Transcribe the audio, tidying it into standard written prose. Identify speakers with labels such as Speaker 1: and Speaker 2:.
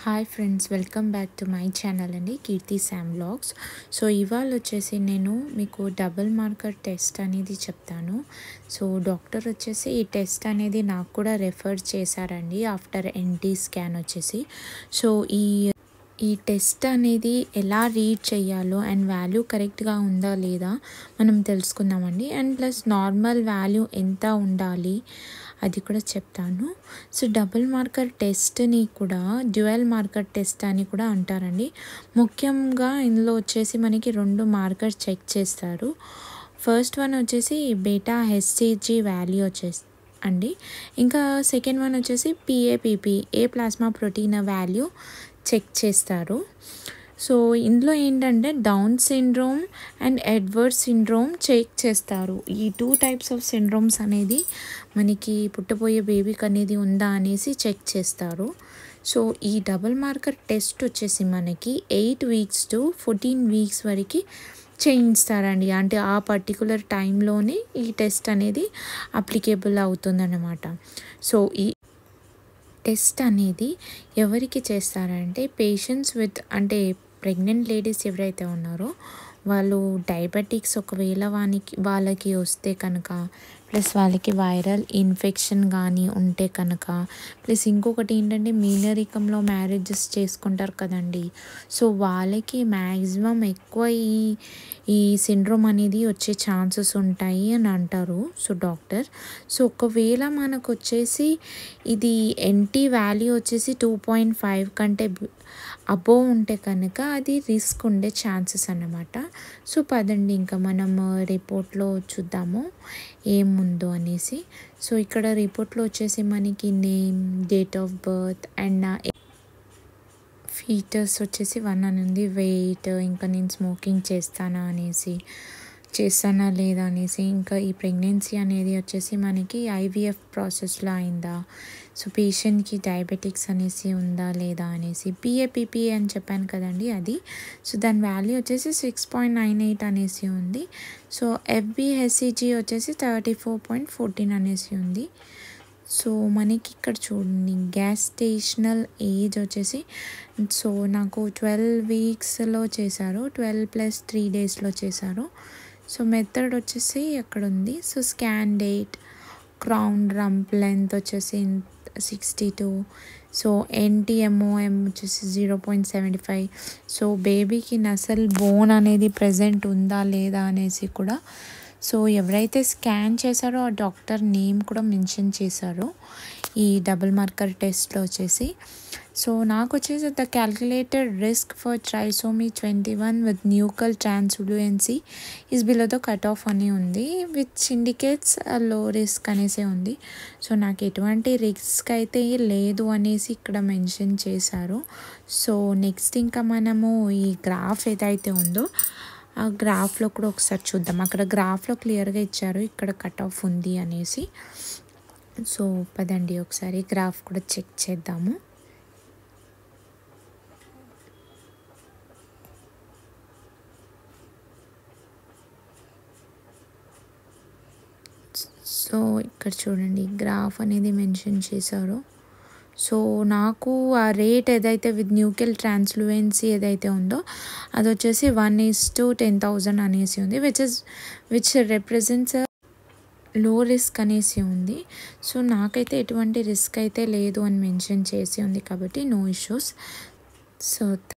Speaker 1: Hi friends, welcome back to my channel అండి, కీర్తి Sam vlogs. So ఇవాళ వచ్చేసి నేను మీకు డబుల్ మార్కర్ టెస్ట్ అనేది చెప్తాను. సో డాక్టర్ వచ్చేసి ఈ టెస్ట్ అనేది నాకు కూడా రెఫర్ చేశారండి ఆఫ్టర్ ఎన్టీ స్కాన్ వచ్చేసి. సో ఈ టెస్ట్ అనేది ఎలా రీడ్ చేయాలో అండ్ వాల్యూ కరెక్ట్గా ఉందా లేదా మనం తెలుసుకుందామండి. అండ్ ప్లస్ నార్మల్ వాల్యూ ఎంత ఉండాలి అది కూడా చెప్తాను. సో డబుల్ మార్కర్ టెస్ట్ని కూడా డ్యూయల్ మార్కర్ టెస్ట్ అని కూడా అంటారండి. ముఖ్యంగా ఇందులో వచ్చేసి మనకి 2 మార్కర్స్ చెక్ చేస్తారు. ఫస్ట్ వన్ వచ్చేసి బీటా హెచ్సిజీ వాల్యూ వచ్చేసి అండి. ఇంకా సెకండ్ వన్ వచ్చేసి PAPP A plasma protein value check చేస్తారు. సో ఇందులో ఏంటంటే down syndrome and Edward syndrome check చేస్తారు. ఈ 2 టైప్స్ ఆఫ్ సిండ్రోమ్స్ అనేది మనకి పుట్టబోయే బేబీకి అనేది ఉందా అనేసి చెక్ చేస్తారు. సో ఈ డబుల్ మార్కర్ టెస్ట్ వచ్చేసి మనకి 8 వీక్స్ టు 14 వీక్స్ వరకు చేయిస్తారండి. అంటే ఆ పర్టికులర్ టైంలోనే ఈ టెస్ట్ అనేది అప్లికేబుల్ అవుతుందన్నమాట. సో ఈ టెస్ట్ అనేది ఎవరికి చేస్తారంటే పేషెంట్స్ విత్ అంటే ప్రెగ్నెంట్ లేడీస్ ఎవరైతే ఉన్నారో వాళ్ళు డయాబెటిక్స్ ఒకవేళ వాళ్ళకి వస్తే కనుక, ప్లస్ వాళ్ళకి వైరల్ ఇన్ఫెక్షన్ కానీ ఉంటే కనుక, ప్లస్ ఇంకొకటి ఏంటంటే మీనరికంలో మ్యారేజెస్ చేసుకుంటారు కదండి. సో వాళ్ళకి మ్యాక్సిమం ఎక్కువ ఈ సిండ్రోమ్ అనేది వచ్చే ఛాన్సెస్ ఉంటాయి అని అంటారు సో డాక్టర్. సో ఒకవేళ మనకు వచ్చేసి ఇది ఎన్టీ వాల్యూ వచ్చేసి 2.5 కంటే అబోవ్ ఉంటే కనుక అది రిస్క్ ఉండే ఛాన్సెస్ అన్నమాట. సో పదండి ఇంకా మనం రిపోర్ట్లో చూద్దాము ఏముందో అనేసి. సో ఇక్కడ రిపోర్ట్లో వచ్చేసి మనకి name, date of birth and నా ఫీటర్స్ వచ్చేసి 1 అని ఉంది. వెయిట్, ఇంకా నేను స్మోకింగ్ చేస్తానా లేదా అనేసి, ఇంకా ఈ ప్రెగ్నెన్సీ అనేది వచ్చేసి మనకి ఐవీఎఫ్ ప్రాసెస్లో అయిందా, సో పేషెంట్కి డయాబెటిక్స్ అనేసి ఉందా లేదా అనేసి, పిఏపిపి అని చెప్పాను కదండి అది. సో దాని వాల్యూ వచ్చేసి 6.98 అనేసి ఉంది. సో ఎఫ్బిహెచ్సిజీ వచ్చేసి 34.14 అనేసి ఉంది. సో మనకి ఇక్కడ చూడండి గ్యాస్టేషనల్ ఏజ్ వచ్చేసి, సో నాకు 12 వీక్స్లో చేశారు, 12+3 డేస్లో చేశారు. సో మెథడ్ వచ్చేసి అక్కడ ఉంది. So scan date, crown rump length వచ్చేసి 62. సో ఎన్టీఎంఓఎం వచ్చేసి 0.75. సో బేబీకి నసల్ బోన్ అనేది ప్రెజెంట్ ఉందా లేదా అనేసి కూడా, సో ఎవరైతే స్కాన్ చేశారో ఆ డాక్టర్ నేమ్ కూడా మెన్షన్ చేశారు ఈ డబుల్ మార్కర్ టెస్ట్లో వచ్చేసి. సో నాకు వచ్చేసి the calculated risk for trisomy 21 with nuchal translucency is below the cut off అని ఉంది, విచ్ ఇండికేట్స్ లో రిస్క్ అనేసి ఉంది. సో నాకు ఎటువంటి రిస్క్ అయితే లేదు అనేసి ఇక్కడ మెన్షన్ చేశారు. సో నెక్స్ట్ ఇంకా మనము ఈ గ్రాఫ్ ఏదైతే ఉందో ఆ గ్రాఫ్లో కూడా ఒకసారి చూద్దాం. అక్కడ గ్రాఫ్లో క్లియర్గా ఇచ్చారు ఇక్కడ కట్ ఆఫ్ ఉంది అనేసి. సో పదండి ఒకసారి గ్రాఫ్ కూడా చెక్ చేద్దాము. సో ఇక్కడ చూడండి గ్రాఫ్ అనేది మెన్షన్ చేశారు. సో నాకు ఆ రేట్ ఏదైతే విత్ న్యూకల్ ట్రాన్స్ఫ్లూయెన్సీ ఏదైతే ఉందో అది వచ్చేసి 1:10,000 అనేసి ఉంది, విచ్ రిప్రజెంట్స్ లో రిస్క్ అనేసి ఉంది. సో నాకైతే ఎటువంటి రిస్క్ అయితే లేదు అని మెన్షన్ చేసి ఉంది కాబట్టి నో ఇష్యూస్. సో